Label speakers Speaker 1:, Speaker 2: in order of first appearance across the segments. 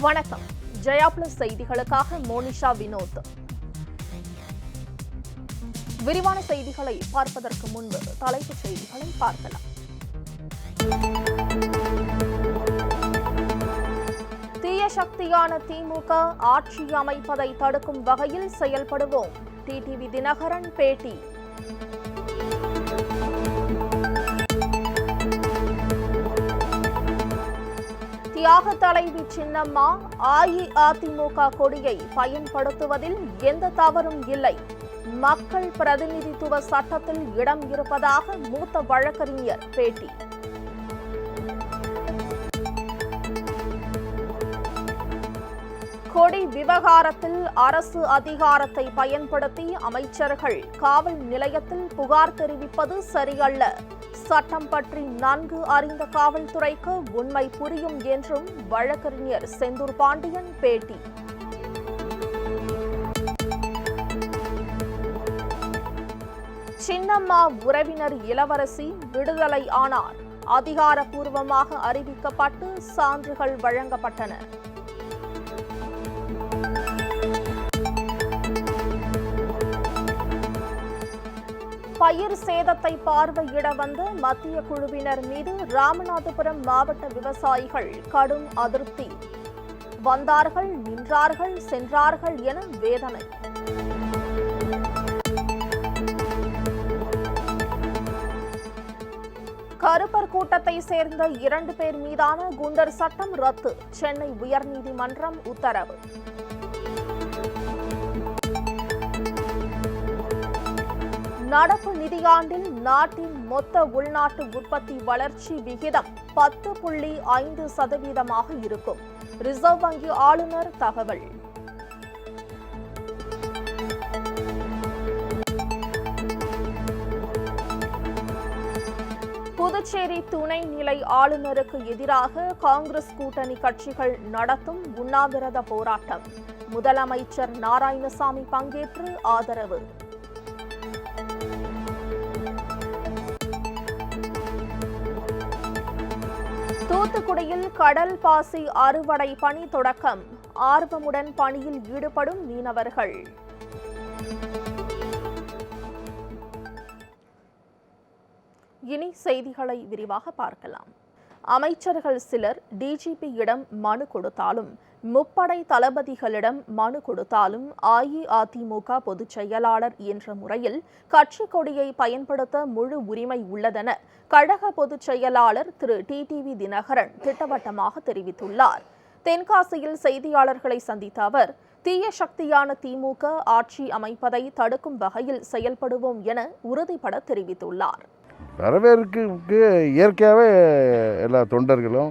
Speaker 1: வணக்கம். ஜெயா பிளஸ் செய்திகளுக்காக மோனிஷா வினோத். விரிவான செய்திகளை பார்ப்பதற்கு முன்பு தலைப்புச் செய்திகளை பார்க்கலாம். தீய சக்தியான திமுக ஆட்சி அமைப்பதை தடுக்கும் வகையில் செயல்படுவோம். டிடிவி தினகரன் பேட்டி. தியாக தலைவி சின்னம்மா அஇஅதிமுக கொடியை பயன்படுத்துவதில் எந்த தவறும் இல்லை. மக்கள் பிரதிநிதித்துவ சட்டத்தில் இடம் இருப்பதாக மூத்த வழக்கறிஞர் பேட்டி. கொடி விவகாரத்தில் அரசு அதிகாரத்தை பயன்படுத்தி அமைச்சர்கள் காவல் நிலையத்தில் புகார் தெரிவிப்பது சரியல்ல. சட்டம் பற்றி நன்கு அறிந்த காவல்துறைக்கு உண்மை புரியும் என்றும் வழக்கறிஞர் செந்தூர் பாண்டியன் பேட்டி. சின்னம்மா உறவினர் இளவரசி விடுதலை ஆனார். அதிகாரப்பூர்வமாக அறிவிக்கப்பட்டு சான்றுகள் வழங்கப்பட்டன. பயிர் சேதத்தை பார்வையிட வந்த மத்திய குழுவினர் மீது ராமநாதபுரம் மாவட்ட விவசாயிகள் கடும் அதிருப்தி. வந்தார்கள், நின்றார்கள், சென்றார்கள் என வேதனை. கருப்பர் கூட்டத்தை சேர்ந்த 2 பேர் மீதான குண்டர் சட்டம் ரத்து. சென்னை உயர்நீதிமன்றம் உத்தரவு. நடப்பு நிதியாண்டில் நாட்டின் மொத்த உள்நாட்டு உற்பத்தி வளர்ச்சி விகிதம் 10.5% இருக்கும். ரிசர்வ் வங்கி ஆளுநர் தகவல். புதுச்சேரி துணைநிலை ஆளுநருக்கு எதிராக காங்கிரஸ் கூட்டணி கட்சிகள் நடத்தும் உண்ணாவிரத போராட்டம். முதலமைச்சர் நாராயணசாமி பங்கேற்று ஆதரவு. தூத்துக்குடியில் கடல் பாசி அறுவடை பணி தொடக்கம். ஆர்வமுடன் பணியில் ஈடுபடும் மீனவர்கள். இனி செய்திகளை விரிவாக பார்க்கலாம். அமைச்சர்கள் சிலர் டிஜிபியிடம் மனு கொடுத்தாலும், முப்படை தளபதிகளிடம் மனு கொடுத்தாலும் அஇஅதிமுக பொதுச் செயலாளர் என்ற முறையில் கட்சி கொடியை பயன்படுத்த முழு உரிமை உள்ளதென கழக பொதுச் செயலாளர் திரு டிடிவி தினகரன் திட்டவட்டமாக தெரிவித்துள்ளார். தென்காசியில் செய்தியாளர்களை சந்தித்த அவர், தீய சக்தியான திமுக ஆட்சி அமைப்பதை தடுக்கும் வகையில் செயல்படுவோம் என உறுதிபட தெரிவித்துள்ளார்.
Speaker 2: வரவேற்கு இயற்கையாகவே எல்லா தொண்டர்களும்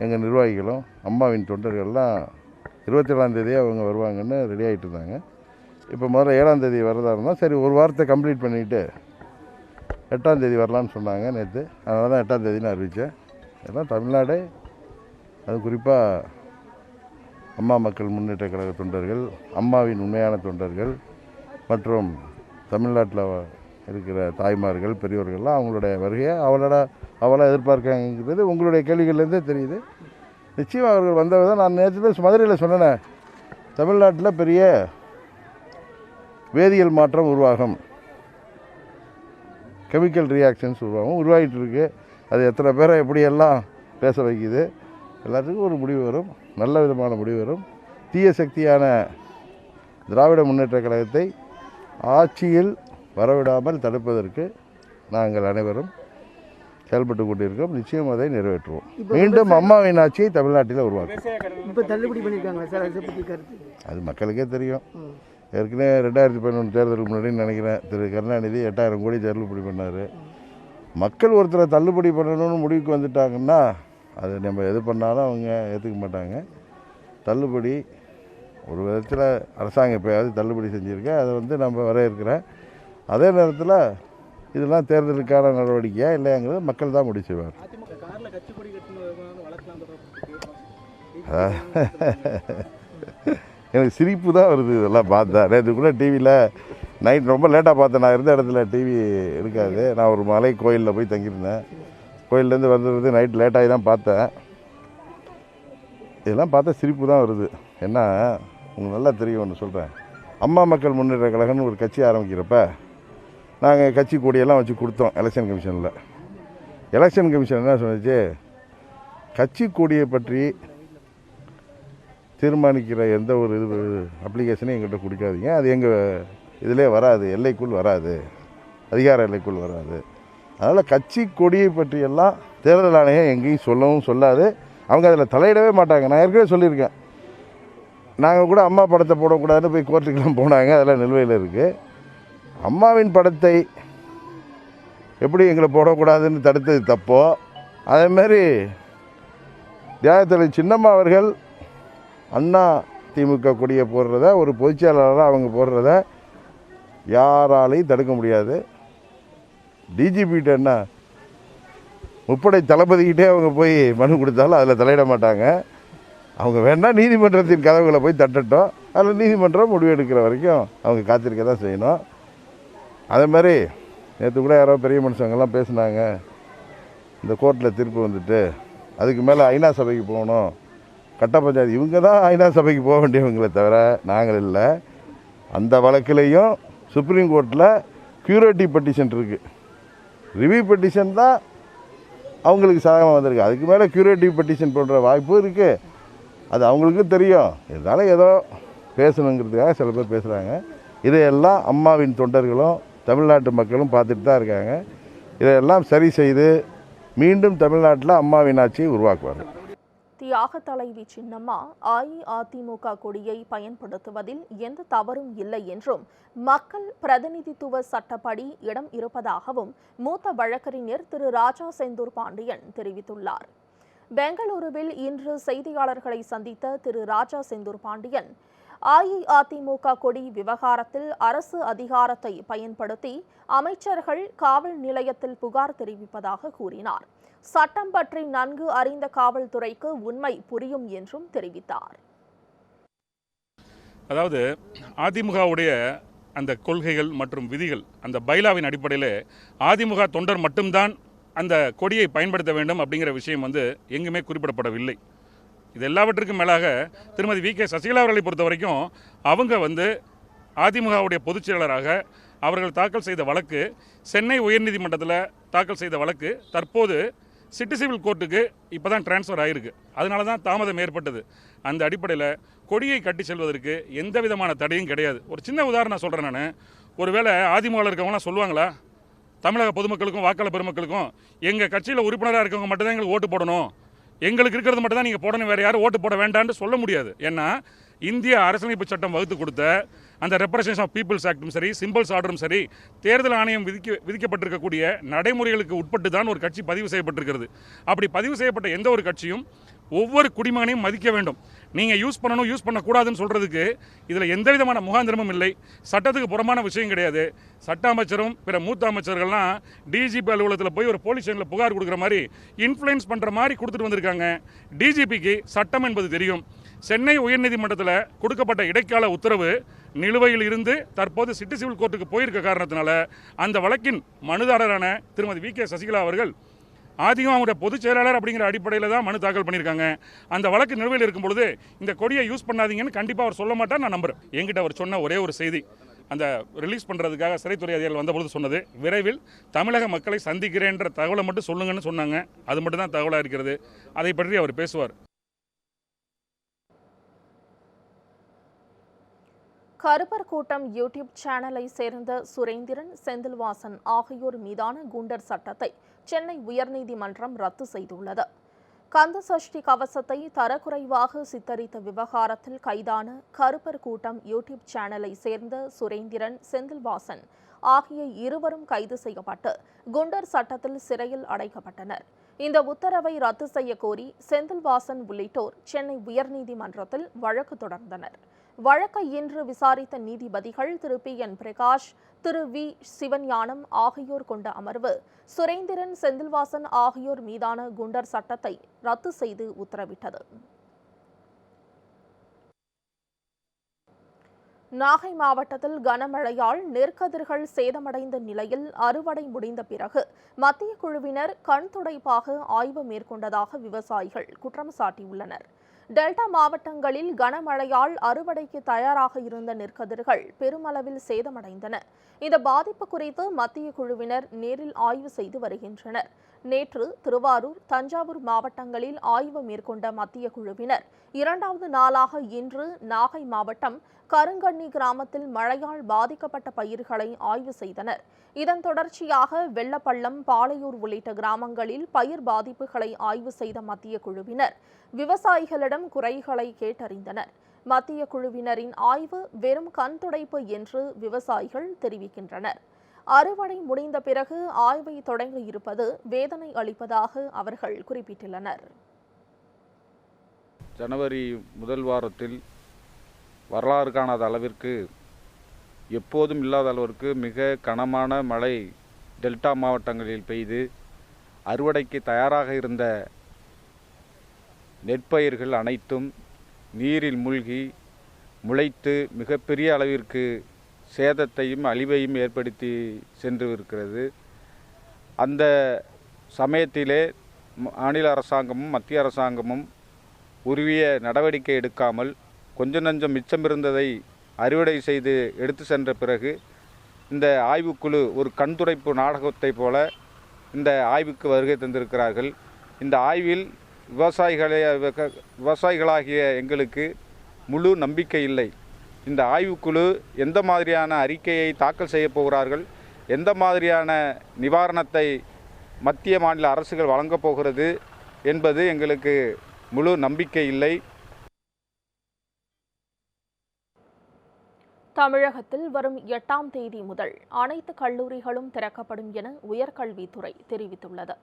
Speaker 2: எங்கள் நிர்வாகிகளும் அம்மாவின் தொண்டர்கள்லாம் 27ஆம் தேதி அவங்க வருவாங்கன்னு ரெடி ஆகிட்டு இருந்தாங்க. இப்போ முதல்ல 7ஆம் தேதி வரதா இருந்தால் சரி, ஒரு வாரத்தை கம்ப்ளீட் பண்ணிவிட்டு 8ஆம் தேதி வரலான்னு சொன்னாங்க நேற்று. அதனால தான் 8ஆம் தேதினு அறிவித்தேன். எல்லாம் தமிழ்நாடு, அது குறிப்பாக அம்மா மக்கள் முன்னேற்ற கழக தொண்டர்கள், அம்மாவின் உண்மையான தொண்டர்கள் மற்றும் தமிழ்நாட்டில் இருக்கிற தாய்மார்கள், பெரியோர்கள்லாம் அவங்களுடைய வருகையை அவளாக எதிர்பார்க்காங்கிறது உங்களுடைய கேள்விகள்லேருந்தே தெரியுது. நிச்சயம் அவர்கள் வந்தவர் தான். நான் நேற்று மதுரையில் சொன்னேன், தமிழ்நாட்டில் பெரிய வேதியியல் மாற்றம் உருவாகும், கெமிக்கல் ரியாக்ஷன்ஸ் உருவாகிட்டு இருக்கு. அது எத்தனை பேரை எப்படியெல்லாம் பேச வைக்குது. எல்லாத்துக்கும் ஒரு முடிவு வரும், நல்ல விதமான முடிவு வரும். தீய சக்தியான திராவிட முன்னேற்ற கழகத்தை ஆட்சியில் வரவிடாமல் தடுப்பதற்கு நாங்கள் அனைவரும் செயல்பட்டு கொண்டிருக்கோம். நிச்சயம் அதை நிறைவேற்றுவோம். மீண்டும் அம்மாவின் ஆட்சியை தமிழ்நாட்டில் உருவாக்கும். அது மக்களுக்கே தெரியும். ஏற்கனவே 2011 தேர்தலுக்கு முன்னாடி நினைக்கிறேன் திரு கருணாநிதி 8000 கோடி தள்ளுபடி பண்ணார். மக்கள் ஒருத்தரை தள்ளுபடி பண்ணணும்னு முடிவுக்கு வந்துட்டாங்கன்னா அது நம்ம எது பண்ணாலும் அவங்க ஏற்றுக்க மாட்டாங்க. தள்ளுபடி ஒரு விதத்தில் அரசாங்கம் எப்போயாவது தள்ளுபடி செஞ்சுருக்கேன், அதை நம்ம வரவேற்கிறேன். அதே நேரத்தில் இதெல்லாம் தேர்தலுக்கான நடவடிக்கையா இல்லையாங்கிறது மக்கள் தான் முடிவு செய்வார். எனக்கு சிரிப்பு தான் வருது இதெல்லாம் பார்த்தா. நேற்றுக்குள்ளே டிவியில் நைட் ரொம்ப லேட்டாக பார்த்தேன். நான் இருந்த இடத்துல டிவி இருக்காது. நான் ஒரு மலை கோயிலில் போய் தங்கியிருந்தேன். கோயிலேருந்து வந்தது நைட் லேட்டாகி தான் பார்த்தேன். இதெல்லாம் பார்த்தா சிரிப்பு தான் வருது. ஏன்னா உங்களுக்கு நல்லா தெரியும், ஒன்று சொல்கிறேன். அம்மா மக்கள் முன்னேற்ற கழகம்னு ஒரு கட்சி ஆரம்பிக்கிறப்ப நாங்கள் கட்சி கொடியெல்லாம் வச்சு கொடுத்தோம் எலெக்ஷன் கமிஷனில். எலெக்ஷன் கமிஷன் என்ன சொன்னிச்சு, கட்சி கொடியை பற்றி தீர்மானிக்கிற எந்த ஒரு இது அப்ளிகேஷனையும் எங்கள்கிட்ட கொடுக்காதீங்க, அது எங்கள் இதிலே வராது, எல்லைக்குள் வராது, அதிகார எல்லைக்குள் வராது. அதனால் கட்சி கொடியை பற்றியெல்லாம் தேர்தல் ஆணையம் எங்கேயும் சொல்லவும் சொல்லாது, அவங்க அதில் தலையிடவே மாட்டாங்க. நான் ஏற்கனவே சொல்லியிருக்கேன், நாங்கள் கூட அம்மா படத்தை போடக்கூடாதுன்னு போய் கோர்ட்டுக்கெல்லாம் போனாங்க, அதெல்லாம் நிலுவையில் இருக்குது. அம்மாவின் படத்தை எப்படி எங்களை போடக்கூடாதுன்னு தடுத்தது தப்போ, அதேமாரி தியாகத்தலை சின்னம்மா அவர்கள் அண்ணா திமுக கொடியை போடுறத ஒரு பொதுச்செயலாளராக அவங்க போடுறத யாராலையும் தடுக்க முடியாது. டிஜிபிகிட்ட என்ன முப்படை தளபதிக்கிட்டே அவங்க போய் மனு கொடுத்தாலும் அதில் தலையிட மாட்டாங்க. அவங்க வேணால் நீதிமன்றத்தின் கதவுகளை போய் தட்டட்டும், அதில் நீதிமன்றம் முடிவெடுக்கிற வரைக்கும் அவங்க காத்திருக்க தான் செய்யணும். அதே மாதிரி நேற்று கூட யாரோ பெரிய மனுஷங்கள்லாம் பேசுனாங்க, இந்த கோர்ட்டில் தீர்ப்பு வந்துட்டு அதுக்கு மேலே ஐநா சபைக்கு போகணும், கட்ட பஞ்சாயத்து. இவங்க தான் ஐநா சபைக்கு போக வேண்டியவங்களே தவிர நாங்கள் இல்லை. அந்த வழக்கிலையும் சுப்ரீம் கோர்ட்டில் க்யூரேட்டிவ் பெட்டிஷன் இருக்குது, ரிவ்யூ பெட்டிஷன் தான் அவங்களுக்கு சாதகமாக வந்திருக்கு. அதுக்கு மேலே க்யூரேட்டிவ் பெட்டிஷன் போடுற வாய்ப்பும் இருக்குது, அது அவங்களுக்கும் தெரியும். இருந்தாலும் ஏதோ பேசணுங்கிறதுக்காக சில பேர் பேசுகிறாங்க. இதையெல்லாம் அம்மாவின் தொண்டர்களும் தமிழ்நாட்டு மக்களும் பார்த்துட்டு தான் இருக்காங்க. இதையெல்லாம் சரி செய்து மீண்டும் தமிழ்நாட்டில் அம்மாவின் ஆட்சியை உருவாக்குவார்கள்.
Speaker 1: தியாக தலைவி சின்னம்மா அஇஅதிமுக கொடியை பயன்படுத்துவதில் எந்த தவறும் இல்லை என்றும் மக்கள் பிரதிநிதித்துவ சட்டப்படி இடம் இருப்பதாகவும் மூத்த வழக்கறிஞர் திரு ராஜா செந்தூர் பாண்டியன் தெரிவித்துள்ளார். பெங்களூருவில் இன்று செய்தியாளர்களை சந்தித்த திரு ராஜா செந்தூர் பாண்டியன் அஇஅதிமுக கொடி விவகாரத்தில் அரசு அதிகாரத்தை பயன்படுத்தி அமைச்சர்கள் காவல் நிலையத்தில் புகார் தெரிவிப்பதாக கூறினார். சட்டம் பற்றி நன்கு அறிந்த காவல்துறைக்கு உண்மை புரியும் என்றும் தெரிவித்தார்.
Speaker 3: அதாவது அதிமுகவுடைய அந்த கொள்கைகள் மற்றும் விதிகள், அந்த பைலாவின் அடிப்படையில் அதிமுக தொண்டர் மட்டும்தான் அந்த கொடியை பயன்படுத்த வேண்டும் அப்படிங்கிற விஷயம் எங்குமே குறிப்பிடப்படவில்லை. இது எல்லாவற்றுக்கும் மேலாக திருமதி வி.கே. சசிகலா அவர்களை பொறுத்த வரைக்கும் அவங்க அதிமுகவுடைய பொதுச் செயலராக அவர்கள் தாக்கல் செய்த வழக்கு, சென்னை உயர்நீதிமன்றத்தில் தாக்கல் செய்த வழக்கு தற்போது சிட்டி சிவில் கோர்ட்டுக்கு இப்போ தான் டிரான்ஸ்ஃபர் ஆகிருக்கு. அதனால தான் தாமதம் ஏற்பட்டது. அந்த அடிப்படையில் கொடியை கட்டி செல்வதற்கு எந்த விதமான தடையும் கிடையாது. ஒரு சின்ன உதாரணம் சொல்கிறேன் நான். ஒருவேளை அதிமுகவில் இருக்கவங்களாம் சொல்லுவாங்களா, தமிழக பொதுமக்களுக்கும் வாக்காளர் பெருமக்களுக்கும் எங்கள் கட்சியில் உறுப்பினராக இருக்கவங்க மட்டும்தான் எங்களுக்கு ஓட்டு போடணும், எங்களுக்கு இருக்கிறது மட்டும் தான் நீங்கள் போடணும், வேறு யாரும் ஓட்டு போட வேண்டாம்னு சொல்ல முடியாது. ஏன்னா இந்திய அரசியலமைப்பு சட்டம் வகுத்து கொடுத்த அந்த ரெப்ரசன்டேஷன் ஆஃப் பீப்புள்ஸ் ஆக்டும் சரி, சிம்பிள்ஸ் ஆர்டரும் சரி, தேர்தல் ஆணையம் விதிக்கப்பட்டிருக்கக்கூடிய நடைமுறைகளுக்கு உட்பட்டு தான் ஒரு கட்சி பதிவு செய்யப்பட்டிருக்கிறது. அப்படி பதிவு செய்யப்பட்ட எந்த ஒரு கட்சியும் ஒவ்வொரு குடிமகனையும் மதிக்க வேண்டும். நீங்கள் யூஸ் பண்ணணும், யூஸ் பண்ணக்கூடாதுன்னு சொல்கிறதுக்கு இதில் எந்த விதமான முகாந்திரமும் இல்லை. சட்டத்துக்கு புறமான விஷயம் கிடையாது. சட்ட அமைச்சரும் பிற மூத்த அமைச்சர்கள்லாம் டிஜிபி அலுவலகத்தில் போய் ஒரு போலீஸ் ஸ்டேஷனில் புகார் கொடுக்குற மாதிரி இன்ஃப்ளூயன்ஸ் பண்ணுற மாதிரி கொடுத்துட்டு வந்திருக்காங்க. டிஜிபிக்கு சட்டம் என்பது தெரியும். சென்னை உயர்நீதிமன்றத்தில் கொடுக்கப்பட்ட இடைக்கால உத்தரவு நிலுவையில் இருந்து தற்போது சிட்டி சிவில் கோர்ட்டுக்கு போயிருக்க காரணத்தினால அந்த வழக்கின் மனுதாரரான திருமதி வி.கே. சசிகலா அவர்கள் அதிமுக பொதுச் செயலாளர் அப்படிங்கிற அடிப்படையில் தான் மனு தாக்கல் பண்ணியிருக்காங்க. அந்த வழக்கு நிலுவையில் இருக்கும் பொழுது இந்த கொடியை யூஸ் பண்ணாதீங்கன்னு கண்டிப்பாக அவர் சொல்ல மாட்டார், நான் நம்புறேன். என்கிட்ட அவர் சொன்ன ஒரே ஒரு செய்தி, அந்த ரிலீஸ் பண்ணுறதுக்காக சிறைத்துறை அதிகாரிகள் வந்தபொழுது சொன்னது, விரைவில் தமிழக மக்களை சந்திக்கிறேன்ற தகவலை மட்டும் சொல்லுங்கன்னு சொன்னாங்க. அது மட்டும் தான் தகவலாக இருக்கிறது. அதை பற்றி அவர் பேசுவார்.
Speaker 1: கருப்பர் கூட்டம் யூடியூப் சேனலை சேர்ந்த சுரேந்திரன், செந்தில்வாசன் ஆகியோர் மீதான குண்டர் சட்டத்தை சென்னை உயர்நீதிமன்றம் ரத்து செய்துள்ளது. கந்த சஷ்டி கவசத்தை தரக்குறைவாக சித்தரித்த விவகாரத்தில் கைதான கருப்பர் கூட்டம் யூடியூப் சேனலை சேர்ந்த சுரேந்திரன், செந்தில்வாசன் ஆகிய இருவரும் கைது செய்யப்பட்டு குண்டர் சட்டத்தில் சிறையில் அடைக்கப்பட்டனர். இந்த உத்தரவை ரத்து செய்ய கோரி செந்தில்வாசன் உள்ளிட்டோர் சென்னை உயர்நீதிமன்றத்தில் வழக்கு தொடர்ந்தனர். வழக்கை இன்று விசாரித்த நீதிபதிகள் திரு பி.என். பிரகாஷ், திரு வி. சிவஞானம் ஆகியோர் கொண்ட அமர்வு சுரேந்திரன், செந்தில்வாசன் ஆகியோர் மீதான குண்டர் சட்டத்தை ரத்து செய்து உத்தரவிட்டது. நாகை மாவட்டத்தில் கனமழையால் நெற்கதிர்கள் சேதமடைந்த நிலையில் அறுவடை முடிந்த பிறகு மத்திய குழுவினர் கண் துடைப்பாக ஆய்வு மேற்கொண்டதாக விவசாயிகள் குற்றம் சாட்டியுள்ளனர். டெல்டா மாவட்டங்களில் கனமழையால் அறுவடைக்கு தயாராக இருந்த நெற்கதிர்கள் பெருமளவில் சேதமடைந்தன. இந்த பாதிப்பு குறித்து மத்திய குழுவினர் நேரில் ஆய்வு செய்து வருகின்றனர். நேற்று திருவாரூர், தஞ்சாவூர் மாவட்டங்களில் ஆய்வு மேற்கொண்ட மத்திய குழுவினர் 2வது நாளாக இன்று நாகை மாவட்டம் கருங்கண்ணி கிராமத்தில் மழையால் பாதிக்கப்பட்ட பயிர்களை ஆய்வு செய்தனர். இதன் தொடர்ச்சியாக வெள்ளப்பள்ளம், பாளையூர் உள்ளிட்ட கிராமங்களில் பயிர் பாதிப்புகளை ஆய்வு செய்த மத்திய குழுவினர் விவசாயிகளிடம் குறைகளை கேட்டறிந்தனர். மத்திய குழுவினரின் ஆய்வு வெறும் கண் துடைப்பு என்று விவசாயிகள் தெரிவிக்கின்றனர். அறுவடை முடிந்த பிறகு ஆய்வை தொடங்க இருப்பது வேதனை அளிப்பதாக அவர்கள் குறிப்பிட்டுள்ளனர்.
Speaker 4: ஜனவரி முதல் வாரத்தில் வரலாறு காணாத அளவிற்கு, எப்போதும் இல்லாத அளவிற்கு மிக கனமான மழை டெல்டா மாவட்டங்களில் பெய்து அறுவடைக்கு தயாராக இருந்த நெற்பயிர்கள் அனைத்தும் நீரில் மூழ்கி முளைத்து மிகப்பெரிய அளவிற்கு சேதத்தையும் அழிவையும் ஏற்படுத்தி சென்று இருக்கிறது. அந்த சமயத்திலே மாநில அரசாங்கமும் மத்திய அரசாங்கமும் உரிய நடவடிக்கை எடுக்காமல் கொஞ்சம் நஞ்சம் மிச்சமிருந்ததை அறுவடை செய்து எடுத்து சென்ற பிறகு இந்த ஆய்வுக்குழு ஒரு கண்துடைப்பு நாடகத்தை போல இந்த ஆய்வுக்கு வருகை தந்திருக்கிறார்கள். இந்த ஆய்வில் விவசாயிகளாகிய எங்களுக்கு முழு நம்பிக்கை இல்லை. இந்த ஆய்வுக்குழு எந்த மாதிரியான அறிக்கையை தாக்கல் செய்ய போகிறார்கள், எந்த மாதிரியான நிவாரணத்தை மத்திய மாநில அரசுகள் வழங்கப் போகிறது என்பது எங்களுக்கு முழு நம்பிக்கை இல்லை.
Speaker 1: தமிழகத்தில் வரும் 8ஆம் தேதி முதல் அனைத்து கல்லூரிகளும் திறக்கப்படும் என உயர்கல்வித்துறை தெரிவித்துள்ளது.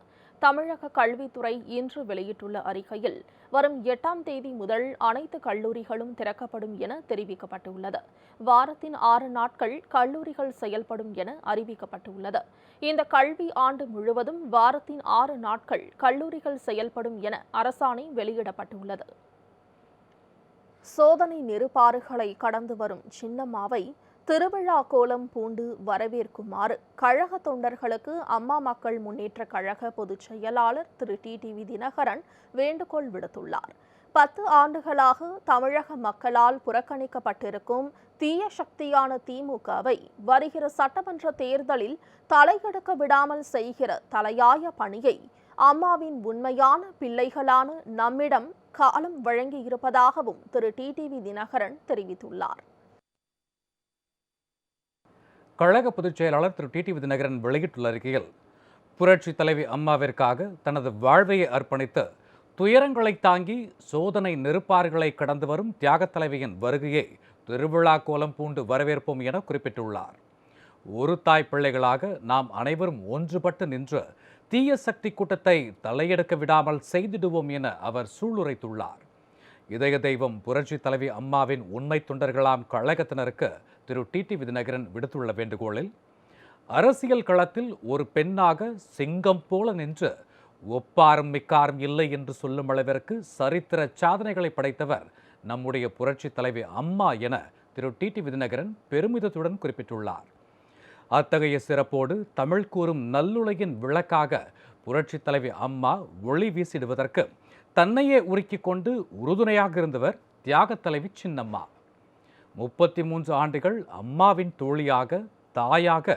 Speaker 1: தமிழக கல்வித்துறை இன்று வெளியிட்டுள்ள அறிக்கையில் வரும் 8ஆம் தேதி முதல் அனைத்து கல்லூரிகளும் திறக்கப்படும் என தெரிவிக்கப்பட்டுள்ளது. வாரத்தின் 6 நாட்கள் கல்லூரிகள் செயல்படும் என அறிவிக்கப்பட்டுள்ளது. இந்த கல்வி ஆண்டு முழுவதும் வாரத்தின் 6 நாட்கள் கல்லூரிகள் செயல்படும் என அரசாணை வெளியிடப்பட்டுள்ளது. சோதனை நெருப்பாறுகளை கடந்து வரும் சின்னம்மாவை திருவிழா கோலம் பூண்டு வரவேற்குமாறு கழக தொண்டர்களுக்கு அம்மா மக்கள் முன்னேற்ற கழக பொதுச் செயலாளர் திரு டிடிவி தினகரன் வேண்டுகோள் விடுத்துள்ளார். 10 ஆண்டுகளாக தமிழக மக்களால் புறக்கணிக்கப்பட்டிருக்கும் தீய சக்தியான திமுகவை வருகிற சட்டமன்ற தேர்தலில் தலையெடுக்க விடாமல் செய்கிற தலையாய பணியை அம்மாவின் உண்மையான பிள்ளைகளான நம்மிடம் காலம் வழங்கியிருப்பதாகவும் திரு டிடிவி தினகரன் தெரிவித்துள்ளார்.
Speaker 5: கழக பொதுச் செயலாளர் திரு டிடிவி தினகரன் வெளியிட்டுள்ள அறிக்கையில், புரட்சி தலைவி அம்மாவிற்காக தனது வாழ்வையை அர்ப்பணித்து துயரங்களை தாங்கி சோதனை நெருப்பாறுகளை கடந்து வரும் தியாகத் தலைவியின் வருகையை திருவிழா கோலம் பூண்டு வரவேற்போம் என குறிப்பிட்டுள்ளார். ஒரு தாய் பிள்ளைகளாக நாம் அனைவரும் ஒன்றுபட்டு நின்று தீய சக்தி கூட்டத்தை தலையெடுக்க விடாமல் செய்திடுவோம் என அவர் சூளுரைத்துள்ளார். இதய தெய்வம் புரட்சி தலைவி அம்மாவின் உண்மை தொண்டர்களாம் கழகத்தினருக்கு திரு டிடிவி தினகரன் விடுத்துள்ள வேண்டுகோளில், அரசியல் களத்தில் ஒரு பெண்ணாக சிங்கம் போல நின்று ஒப்பாரும் மிக்காரும் இல்லை என்று சொல்லும் அளவிற்கு சரித்திர சாதனைகளை படைத்தவர் நம்முடைய புரட்சி தலைவி அம்மா என திரு டிடிவி தினகரன் பெருமிதத்துடன் குறிப்பிட்டுள்ளார். அத்தகைய சிறப்போடு தமிழ் கூறும் நல்லுலகின் விளக்காக புரட்சி தலைவி அம்மா ஒளி வீசிடுவதற்கு தன்னையே உருக்கிக் கொண்டு உறுதுணையாக இருந்தவர் தியாகத் தலைவி சின்னம்மா. 33 ஆண்டுகள் அம்மாவின் தோழியாக, தாயாக,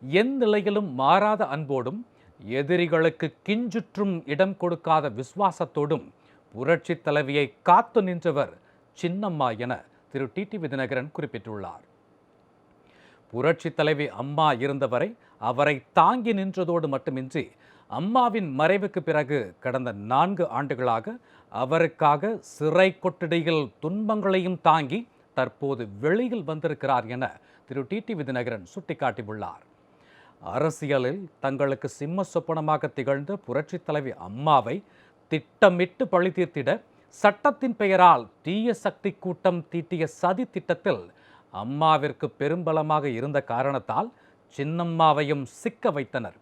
Speaker 5: எந்த நிலையிலும் மாறாத அன்போடும், எதிரிகளுக்கு கிஞ்சுற்றும் இடம் கொடுக்காத விசுவாசத்தோடும் புரட்சி தலைவியை காத்து நின்றவர் சின்னம்மா என திரு டிடிவி தினகரன் குறிப்பிட்டுள்ளார். புரட்சி தலைவி அம்மா இருந்தவரை அவரை தாங்கி நின்றதோடு மட்டுமின்றி அம்மாவின் மறைவுக்கு பிறகு கடந்த 4 ஆண்டுகளாக அவருக்காக சிறை கொட்டடியில் துன்பங்களையும் தாங்கி தற்போது வெளியில் வந்திருக்கிறார் என திரு டிடிவி தினகரன் சுட்டிக்காட்டியுள்ளார். அரசியலில் தங்களுக்கு சிம்ம சொப்பனமாக திகழ்ந்த புரட்சி தலைவி அம்மாவை திட்டமிட்டு பழி தீர்த்திட சட்டத்தின் பெயரால் தீய சக்தி கூட்டம் தீட்டிய சதி திட்டத்தில் அம்மாவிற்கு பெரும்பலமாக இருந்த காரணத்தால் சின்னம்மாவையும் சிக்க வைத்தனர்.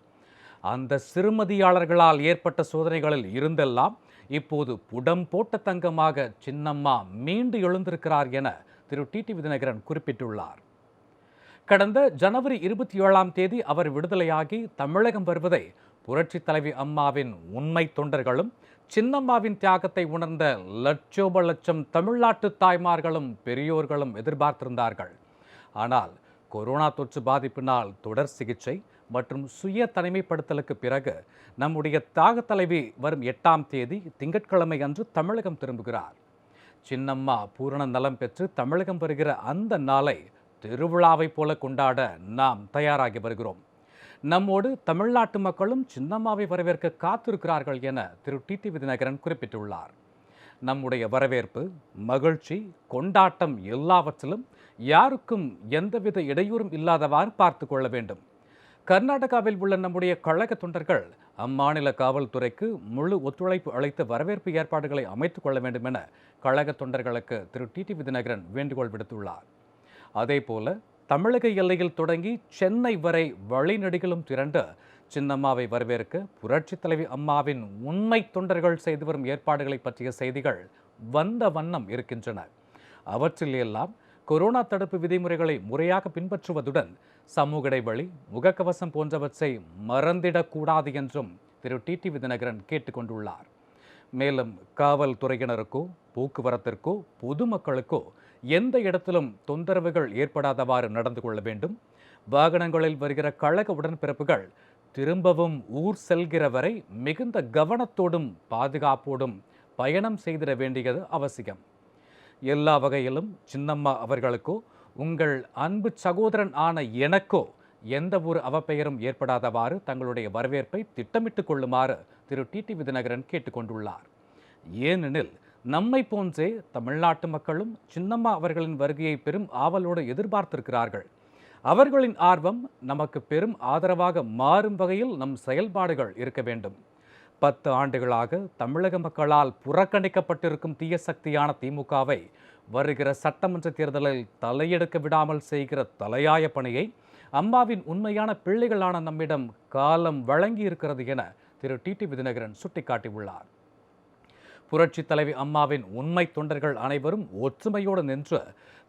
Speaker 5: அந்த சிறுமதியாளர்களால் ஏற்பட்ட சோதனைகளில் இருந்தெல்லாம் இப்போது புடம் போட்ட தங்கமாக சின்னம்மா மீண்டு எழுந்திருக்கிறார் என திரு டிடிவி தினகரன் குறிப்பிட்டுள்ளார். கடந்த ஜனவரி 27ஆம் தேதி அவர் விடுதலையாகி தமிழகம் வருவதை புரட்சித் தலைவி அம்மாவின் உண்மை தொண்டர்களும் சின்னம்மாவின் தியாகத்தை உணர்ந்த லட்சோப லட்சம் தமிழ்நாட்டு தாய்மார்களும் பெரியோர்களும் எதிர்பார்த்திருந்தார்கள். ஆனால் கொரோனா தொற்று பாதிப்பினால் தொடர் சிகிச்சை மற்றும் சுய தனிமைப்படுத்தலுக்கு பிறகு நம்முடைய தியாக தலைவி வரும் 8ஆம் தேதி திங்கட்கிழமை அன்று தமிழகம் திரும்புகிறார். சின்னம்மா பூரண நலம் பெற்று தமிழகம் வருகிற அந்த நாளை திருவிழாவை போல கொண்டாட நாம் தயாராகி வருகிறோம். நம்மோடு தமிழ்நாட்டு மக்களும் சின்னம்மாவை வரவேற்க காத்திருக்கிறார்கள் என திரு டிடிவி தினகரன் குறிப்பிட்டுள்ளார். நம்முடைய வரவேற்பு, மகிழ்ச்சி, கொண்டாட்டம் எல்லாவற்றிலும் யாருக்கும் எந்தவித இடையூறும் இல்லாதவாறு பார்த்து கொள்ள வேண்டும். கர்நாடகாவில் உள்ள நம்முடைய கழக தொண்டர்கள் அம்மாநில காவல்துறைக்கு முழு ஒத்துழைப்பு அளித்து வரவேற்பு ஏற்பாடுகளை அமைத்துக் கொள்ள வேண்டும் என கழக தொண்டர்களுக்கு திரு டிடிவி தினகரன் வேண்டுகோள் விடுத்துள்ளார். அதேபோல தமிழக எல்லையில் தொடங்கி சென்னை வரை வழிநெடுகிலும் திரண்டு சின்னம்மாவை வரவேற்க புரட்சித் தலைவி அம்மாவின் உண்மை தொண்டர்கள் செய்து வரும் ஏற்பாடுகளை பற்றிய செய்திகள் வந்த வண்ணம் இருக்கின்றன. அவற்றில் எல்லாம் கொரோனா தடுப்பு விதிமுறைகளை முறையாக பின்பற்றுவதுடன் சமூக இடைவெளி, முகக்கவசம் போன்றவற்றை மறந்திடக்கூடாது என்றும் திரு டிடிவி தினகரன் கேட்டுக்கொண்டுள்ளார். மேலும் காவல்துறையினருக்கோ போக்குவரத்திற்கோ பொதுமக்களுக்கோ எந்த இடத்திலும் தொந்தரவுகள் ஏற்படாதவாறு நடந்து கொள்ள வேண்டும். வாகனங்களில் வருகிற கழக உடன்பிறப்புகள் திரும்பவும் ஊர் செல்கிற வரை மிகுந்த கவனத்தோடும் பாதுகாப்போடும் பயணம் செய்திட வேண்டியது அவசியம். எல்லா வகையிலும் சின்னம்மா அவர்களுக்கோ உங்கள் அன்பு சகோதரன் ஆன எனக்கோ எந்த ஒரு அவப்பெயரும் ஏற்படாதவாறு தங்களுடைய வரவேற்பை திட்டமிட்டுக் கொள்ளுமாறு திரு டிடிவி தினகரன் கேட்டுக்கொண்டுள்ளார். ஏனெனில் நம்மை போன்றே தமிழ்நாட்டு மக்களும் சின்னம்மா அவர்களின் வருகையை பெரும் ஆவலோடு எதிர்பார்த்திருக்கிறார்கள். அவர்களின் ஆர்வம் நமக்கு பெரும் ஆதரவாக மாறும் வகையில் நம் செயல்பாடுகள் இருக்க வேண்டும். 10 ஆண்டுகளாக தமிழக மக்களால் புறக்கணிக்கப்பட்டிருக்கும் தீய சக்தியான திமுகவை வருகிற சட்டமன்ற தேர்தலில் தலையெடுக்க விடாமல் செய்கிற தலையாய பணியை அம்மாவின் உண்மையான பிள்ளைகளான நம்மிடம் காலம் வழங்கி இருக்கிறது என திரு டிடிவி தினகரன் சுட்டிக்காட்டியுள்ளார். புரட்சி தலைவி அம்மாவின் உண்மை தொண்டர்கள் அனைவரும் ஒற்றுமையோடு நின்று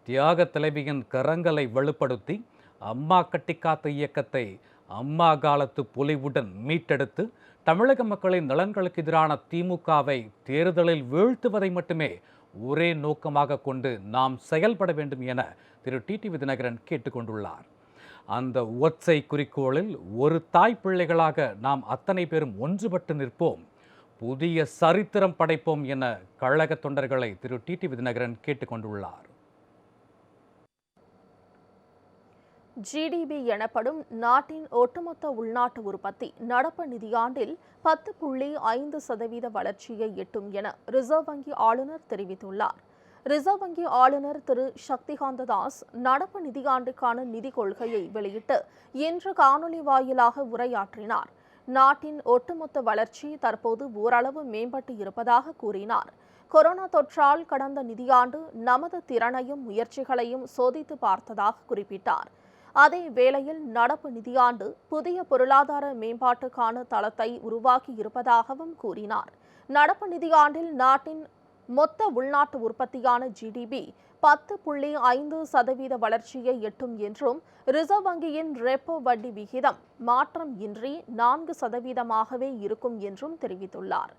Speaker 5: தியாக தலைவியின் கரங்களை வலுப்படுத்தி அம்மா கட்டிக்காத்த இயக்கத்தை அம்மா காலத்து பொலிவுடன் மீட்டெடுத்து தமிழக மக்களின் நலன்களுக்கு எதிரான திமுகவை தேர்தலில் வீழ்த்துவதை மட்டுமே ஒரே நோக்கமாக கொண்டு நாம் செயல்பட வேண்டும் என திரு டிடிவி தினகரன் கேட்டுக்கொண்டுள்ளார். அந்த ஒற்றை குறிக்கோளில் ஒரு தாய் பிள்ளைகளாக நாம் அத்தனை பேரும் ஒன்றுபட்டு நிற்போம், புதிய சரித்திரம் படைப்போம் என கழக தொண்டர்களை திரு டிடிவி தினகரன் கேட்டுக்கொண்டுள்ளார்.
Speaker 1: ஜிடிபி எனப்படும் நாட்டின் ஒட்டுமொத்த உள்நாட்டு உற்பத்தி நடப்பு நிதியாண்டில் 10.5% வளர்ச்சியை எட்டும் என ரிசர்வ் வங்கி ஆளுநர் தெரிவித்துள்ளார். ரிசர்வ் வங்கி ஆளுநர் திரு சக்திகாந்த தாஸ் நடப்பு நிதியாண்டுக்கான நிதி கொள்கையை வெளியிட்டு இன்று காணொலி வாயிலாக உரையாற்றினார். நாட்டின் ஒட்டுமொத்த வளர்ச்சி தற்போது ஓரளவு மேம்பட்டு இருப்பதாக கூறினார். கொரோனா தொற்றால் கடந்த நிதியாண்டு நமது திறனையும் முயற்சிகளையும் சோதித்து பார்த்ததாக குறிப்பிட்டார். அதே வேளையில் நடப்பு நிதியாண்டு புதிய பொருளாதார மேம்பாட்டுக்கான தளத்தை உருவாக்கி இருப்பதாகவும் கூறினார். நடப்பு நிதியாண்டில் நாட்டின் மொத்த உள்நாட்டு உற்பத்தியான ஜிடிபி 10.5% வளர்ச்சியை எட்டும் என்றும் ரிசர்வ் வங்கியின் ரெப்போ வட்டி விகிதம் மாற்றம் இன்றி 4% இருக்கும் என்றும் தெரிவித்துள்ளார்.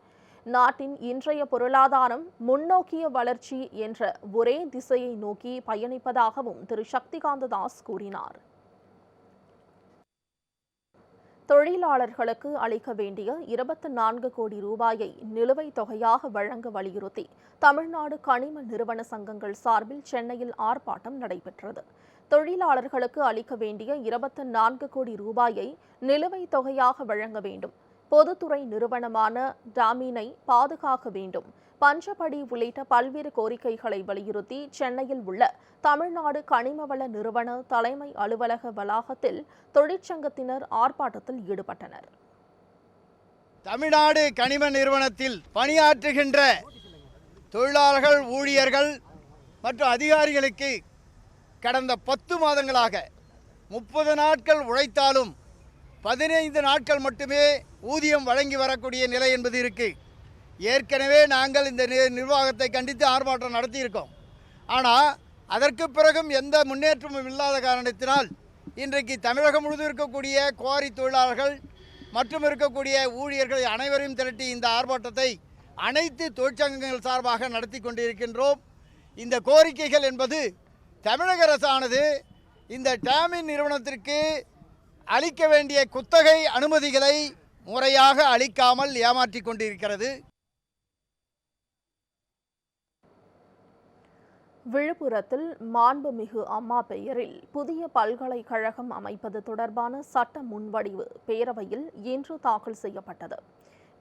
Speaker 1: நாட்டின் இன்றைய பொருளாதாரம் முன்னோக்கிய வளர்ச்சி என்ற ஒரே திசையை நோக்கி பயணிப்பதாகவும் திரு சக்திகாந்த தாஸ் கூறினார். தொழிலாளர்களுக்கு அளிக்க வேண்டிய 24 கோடி ரூபாயை நிலுவைத் தொகையாக வழங்க வலியுறுத்தி தமிழ்நாடு கனிம நிறுவன சங்கங்கள் சார்பில் சென்னையில் ஆர்ப்பாட்டம் நடைபெற்றது. தொழிலாளர்களுக்கு அளிக்க வேண்டிய 24 கோடி ரூபாயை நிலுவைத் தொகையாக வழங்க வேண்டும், பொதுத்துறை நிறுவனமான டாமினை பாதுகாக்க வேண்டும், பஞ்சப்படி உள்ளிட்ட பல்வேறு கோரிக்கைகளை வலியுறுத்தி சென்னையில் உள்ள தமிழ்நாடு கனிமவள நிறுவன தலைமை அலுவலக வளாகத்தில் தொழிற்சங்கத்தினர் ஆர்ப்பாட்டத்தில் ஈடுபட்டனர்.
Speaker 6: தமிழ்நாடு கனிம நிறுவனத்தில் பணியாற்றுகின்ற தொழிலாளர்கள், ஊழியர்கள் மற்றும் அதிகாரிகளுக்கு கடந்த 10 மாதங்களாக 30 நாட்கள் உழைத்தாலும் 15 நாட்கள் மட்டுமே ஊதியம் வழங்கி வரக்கூடிய நிலை என்பது இருக்கு. ஏற்கனவே நாங்கள் இந்த நிர்வாகத்தை கண்டித்து ஆர்ப்பாட்டம் நடத்தியிருக்கோம். ஆனால் அதற்கு பிறகும் எந்த முன்னேற்றமும் இல்லாத காரணத்தினால் இன்றைக்கு தமிழகம் முழுவதும் இருக்கக்கூடிய குவாரி தொழிலாளர்கள் மற்றும் இருக்கக்கூடிய ஊழியர்கள் அனைவரையும் திரட்டி இந்த ஆர்ப்பாட்டத்தை அனைத்து தொழிற்சங்கங்கள் சார்பாக நடத்தி கொண்டிருக்கின்றோம். இந்த கோரிக்கைகள் என்பது தமிழக அரசானது இந்த டாமின் நிறுவனத்திற்கு அளிக்க வேண்டிய குத்தகை அனுமதிகளை முறையாக அளிக்காமல் ஏமாற்றி கொண்டிருக்கிறது.
Speaker 1: விழுப்புரத்தில் மாண்புமிகு அம்மா பெயரில் புதிய பல்கலைக்கழகம் அமைப்பது தொடர்பான சட்ட முன்வடிவு பேரவையில் இன்று தாக்கல் செய்யப்பட்டது.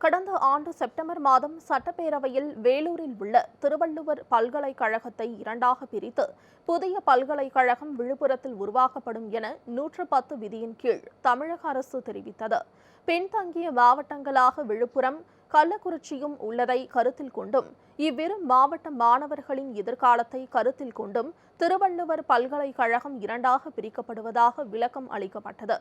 Speaker 1: கடந்த ஆண்டு செப்டம்பர் மாதம் சட்டப்பேரவையில் வேலூரில் உள்ள திருவள்ளுவர் பல்கலைக்கழகத்தை இரண்டாக பிரித்து புதிய பல்கலைக்கழகம் விழுப்புரத்தில் உருவாக்கப்படும் என 110 விதியின் கீழ் தமிழக அரசு தெரிவித்தது. பின்தங்கிய மாவட்டங்களாக விழுப்புரம், கள்ளக்குறிச்சியும் உள்ளதை கருத்தில் கொண்டும் இவ்விரு மாவட்ட மாணவர்களின் எதிர்காலத்தை கருத்தில் கொண்டும் திருவள்ளுவர் பல்கலைக்கழகம் இரண்டாக பிரிக்கப்படுவதாக விளக்கம் அளிக்கப்பட்டது.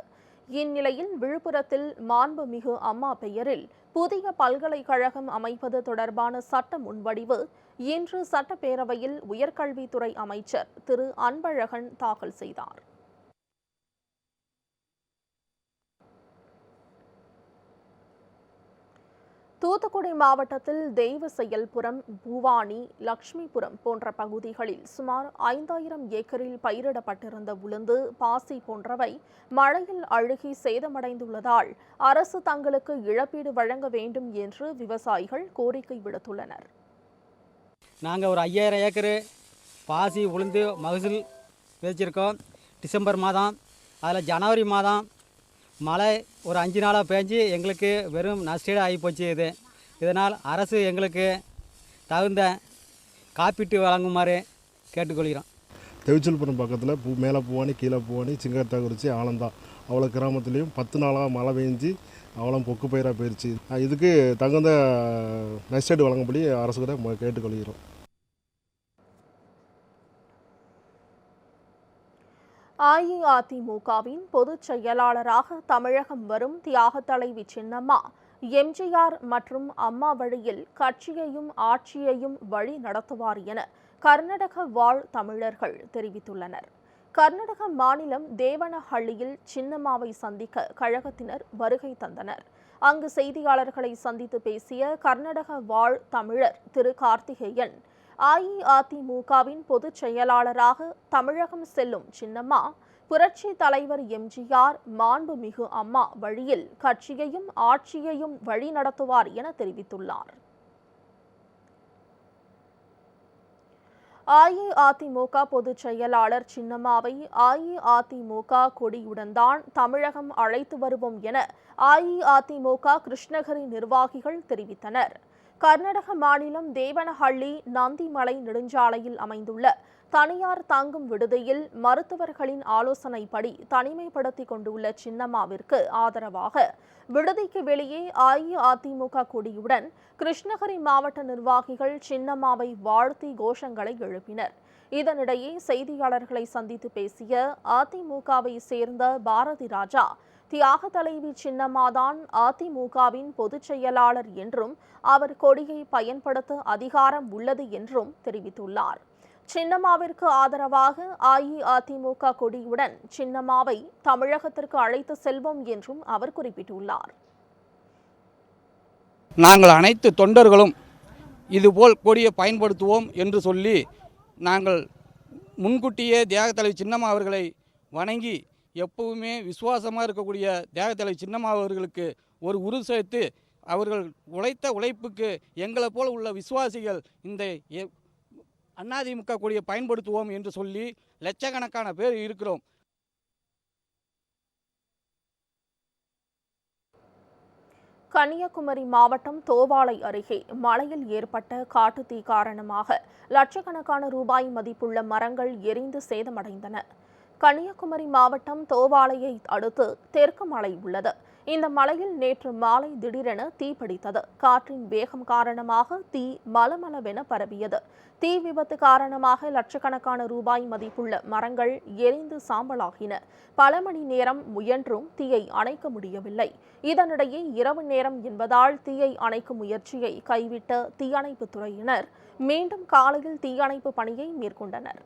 Speaker 1: இந்நிலையில் விழுப்புரத்தில் மாண்புமிகு அம்மா பெயரில் புதிய பல்கலைக்கழகம் அமைப்பது தொடர்பான சட்ட முன்வடிவு இன்று சட்டப்பேரவையில் உயர்கல்வித்துறை அமைச்சர் திரு அன்பழகன் தாக்கல் செய்தார். தூத்துக்குடி மாவட்டத்தில் தெய்வ செயல்புரம், பூவானி, லட்சுமிபுரம் போன்ற பகுதிகளில் சுமார் 5000 ஏக்கரில் பயிரிடப்பட்டிருந்த உளுந்து, பாசி போன்றவை மழையில் அழுகி சேதமடைந்துள்ளதால் அரசு தங்களுக்கு இழப்பீடு வழங்க வேண்டும் என்று விவசாயிகள் கோரிக்கை விடுத்துள்ளனர்.
Speaker 7: நாங்கள் ஒரு 5000 ஏக்கரு பாசி, உளுந்து, மகசூல் விதைச்சிருக்கோம். டிசம்பர் மாதம், அதில் ஜனவரி மாதம் மழை ஒரு 5 நாளாக பேஞ்சு எங்களுக்கு வெறும் நஷ்டீடு ஆகிப்போச்சு. இதனால் அரசு எங்களுக்கு தகுந்த காப்பீட்டு வழங்குமாறு கேட்டுக்கொள்கிறோம்.
Speaker 8: தெவிச்சல்புரம் பக்கத்தில் மேலே பூவானி, கீழே பூவானி, சிங்கத்தாக்குறிச்சி, ஆலந்தா அவ்வளோ கிராமத்துலேயும் 10 நாளாக மழை பெஞ்சு அவ்வளோ பொக்கு பயிராக போயிடுச்சு. இதுக்கு தகுந்த நஷ்டீடு வழங்கும்படி அரசு கூட கேட்டுக்கொள்கிறோம்.
Speaker 1: அஇஅதிமுகவின் பொதுச் செயலாளராக தமிழகம் வரும் தியாக தலைவி சின்னம்மா எம்ஜிஆர் மற்றும் அம்மா வழியில் கட்சியையும் ஆட்சியையும் வழி நடத்துவார் என கர்நாடக வாழ் தமிழர்கள் தெரிவித்துள்ளனர். கர்நாடக மாநிலம் தேவனஹள்ளியில் சின்னம்மாவை சந்திக்க கழகத்தினர் வருகை தந்தனர். அங்கு செய்தியாளர்களை சந்தித்து பேசிய கர்நாடக வாழ் தமிழர் திரு கார்த்திகேயன், அஇஅதிமுகவின் பொதுச் செயலாளராக தமிழகம் செல்லும் சின்னம்மா புரட்சி தலைவர் எம்ஜிஆர், மாண்புமிகு அம்மா வழியில் கட்சியையும் ஆட்சியையும் வழி நடத்துவார் என தெரிவித்துள்ளார். அஇஅதிமுக பொதுச் செயலாளர் சின்னம்மாவை அஇஅதிமுக கொடியுடன் தான் தமிழகம் அழைத்து வருவோம் என அஇஅதிமுக கிருஷ்ணகிரி நிர்வாகிகள் தெரிவித்தனர். கர்நாடக மாநிலம் தேவனஹள்ளி நந்திமலை நெடுஞ்சாலையில் அமைந்துள்ள தனியார் தங்கும் விடுதியில் மருத்துவர்களின் ஆலோசனைப்படி தனிமைப்படுத்திக் கொண்டுள்ள சின்னம்மாவிற்கு ஆதரவாக விடுதிக்கு வெளியே அஇஅதிமுக கொடியுடன் கிருஷ்ணகிரி மாவட்ட நிர்வாகிகள் சின்னம்மாவை வாழ்த்தி கோஷங்களை எழுப்பினர். இதனிடையே செய்தியாளர்களை சந்தித்து பேசிய அதிமுகவை சேர்ந்த பாரதி ராஜா, தியாக தலைவி சின்னம்மாதான் அதிமுகவின் பொதுச் செயலாளர் என்றும் அவர் கொடியை பயன்படுத்த அதிகாரம் உள்ளது என்றும் தெரிவித்துள்ளார். சின்னம்மாவிற்கு ஆதரவாக அஇஅதிமுக கொடியுடன் சின்னம்மாவை தமிழகத்திற்கு அழைத்து செல்வோம் என்றும் அவர் குறிப்பிட்டுள்ளார்.
Speaker 9: நாங்கள் அனைத்து தொண்டர்களும் இதுபோல் கொடியை பயன்படுத்துவோம் என்று சொல்லி நாங்கள் முன்கூட்டியே தியாக தலைவி சின்னம்மா அவர்களை வணங்கி எப்பவுமே விசுவாசமாக இருக்கக்கூடிய தியாக தலைவி சின்னம்மா அவர்களுக்கு ஒரு உறுதி சேர்த்து அவர்கள் உழைத்த உழைப்புக்கு எங்களை போல் உள்ள விசுவாசிகள் இந்த அதிமுக கொடியை பயன்படுத்துவோம் என்று சொல்லி லட்சக்கணக்கான பேர் இருக்கிறோம்.
Speaker 1: கன்னியாகுமரி மாவட்டம் தோவாளை அருகே மழையில் ஏற்பட்ட காட்டுத்தீ காரணமாக லட்சக்கணக்கான ரூபாய் மதிப்புள்ள மரங்கள் எரிந்து சேதமடைந்தன. கன்னியாகுமரி மாவட்டம் தோவாளையை அடுத்து தெற்கு மலை உள்ளது. இந்த மலையில் நேற்று மாலை திடீரென தீப்பிடித்தது. காற்றின் வேகம் காரணமாக தீ மலமளவென பரவியது. தீ விபத்து காரணமாக லட்சக்கணக்கான ரூபாய் மதிப்புள்ள மரங்கள் எரிந்து சாம்பலாகின. பல மணி நேரம் முயன்றும் தீயை அணைக்க முடியவில்லை. இதனிடையே இரவு நேரம் என்பதால் தீயை அணைக்கும் முயற்சியை கைவிட்ட தீயணைப்புத் துறையினர் மீண்டும் காலையில் தீயணைப்பு பணியை மேற்கொண்டனர்.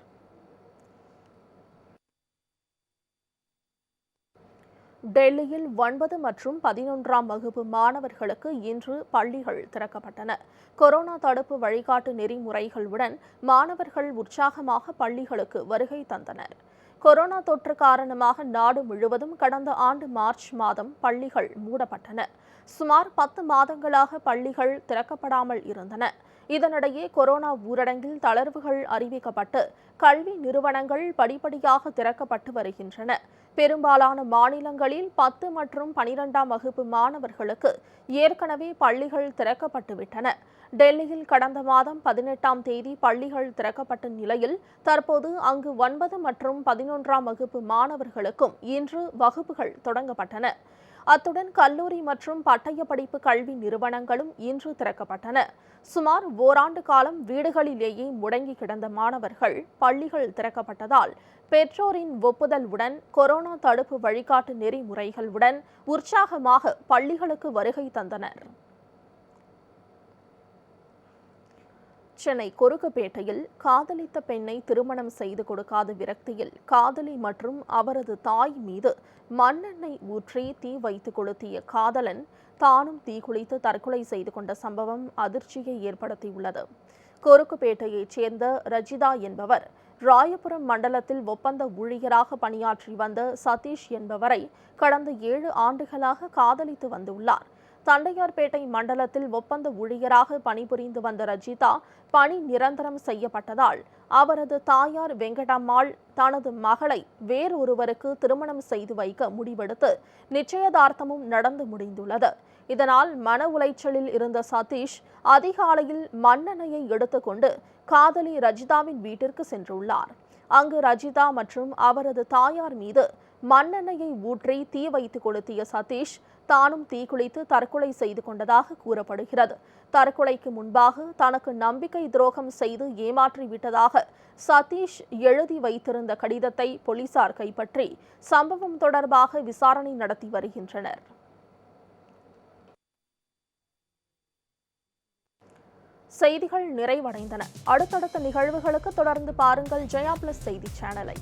Speaker 1: டெல்லியில் 9 மற்றும் 11ஆம் வகுப்பு மாணவர்களுக்கு இன்று பள்ளிகள் திறக்கப்பட்டன. கொரோனா தடுப்பு வழிகாட்டு நெறிமுறைகளுடன் மாணவர்கள் உற்சாகமாக பள்ளிகளுக்கு வருகை தந்தனர். கொரோனா தொற்று காரணமாக நாடு முழுவதும் கடந்த ஆண்டு மார்ச் மாதம் பள்ளிகள் மூடப்பட்டன. சுமார் 10 மாதங்களாக பள்ளிகள் திறக்கப்படாமல் இருந்தன. இதனிடையே கொரோனா ஊரடங்கில் தளர்வுகள் அறிவிக்கப்பட்டு கல்வி நிறுவனங்கள் படிப்படியாக திறக்கப்பட்டு வருகின்றன. பெரும்பாலான மாநிலங்களில் 10 மற்றும் 12ஆம் வகுப்பு மாணவர்களுக்கு ஏற்கனவே பள்ளிகள் திறக்கப்பட்டுவிட்டன. டெல்லியில் கடந்த மாதம் 18ஆம் தேதி பள்ளிகள் திறக்கப்பட்ட நிலையில் தற்போது அங்கு 9 மற்றும் 11ஆம் வகுப்பு மாணவர்களுக்கும் இன்று வகுப்புகள் தொடங்கப்பட்டன. அத்துடன் கல்லூரி மற்றும் பட்டய படிப்பு கல்வி நிறுவனங்களும் இன்று திறக்கப்பட்டன. சுமார் ஓராண்டு காலம் வீடுகளிலேயே முடங்கி கிடந்த மாணவர்கள் பள்ளிகள் திறக்கப்பட்டதால் பெற்றோரின் ஒப்புதலுடன் கொரோனா தடுப்பு வழிகாட்டு நெறிமுறைகளுடன் உற்சாகமாக பள்ளிகளுக்கு வருகை தந்தனர். சென்னை கொருக்குப்பேட்டையில் காதலித்த பெண்ணை திருமணம் செய்து கொடுக்காத விரக்தியில் காதலி மற்றும் அவரது தாய் மீது மண்ணெண்ணெய் ஊற்றி தீ வைத்து கொளுத்திய காதலன் தானும் தீக்குளித்து தற்கொலை செய்து கொண்ட சம்பவம் அதிர்ச்சியை ஏற்படுத்தியுள்ளது. கொருக்குப்பேட்டையைச் சேர்ந்த ரஜிதா என்பவர் ராயபுரம் மண்டலத்தில் ஒப்பந்த ஊழியராக பணியாற்றி வந்த சதீஷ் என்பவரை கடந்த 7 ஆண்டுகளாக காதலித்து வந்துள்ளார். தண்டையார்பேட்டை மண்டலத்தில் ஒப்பந்த ஊழியராக பணிபுரிந்து வந்த ரஜிதா பணி நிரந்தரம் செய்யப்பட்டதால் அவரது தாயார் வெங்கடம்மாள் தனது மகளை வேறொருவருக்கு திருமணம் செய்து வைக்க முடிவெடுத்து நிச்சயதார்த்தமும் நடந்து முடிந்துள்ளது. இதனால் மன உளைச்சலில் இருந்த சதீஷ் அதிகாலையில் மண்ணெண்ணெயை எடுத்துக்கொண்டு காதலி ரஜிதாவின் வீட்டிற்கு சென்றுள்ளார். அங்கு ரஜிதா மற்றும் அவரது தாயார் மீது மண்ணெண்ணெயை ஊற்றி தீ வைத்து கொளுத்திய சதீஷ் தானும் தீக்குளித்து தற்கொலை செய்து கொண்டதாக கூறப்படுகிறது. தற்கொலைக்கு முன்பாக தனக்கு நம்பிக்கை துரோகம் செய்து ஏமாற்றிவிட்டதாக சதீஷ் எழுதி வைத்திருந்த கடிதத்தை போலீசார் கைப்பற்றி சம்பவம் தொடர்பாக விசாரணை நடத்தி வருகின்றனர். செய்திகள் நிறைவடைந்தன. அடுத்தடுத்த நிகழ்வுகளுக்கு தொடர்ந்து பாருங்கள் ஜெயா பிளஸ் செய்தி சேனலை.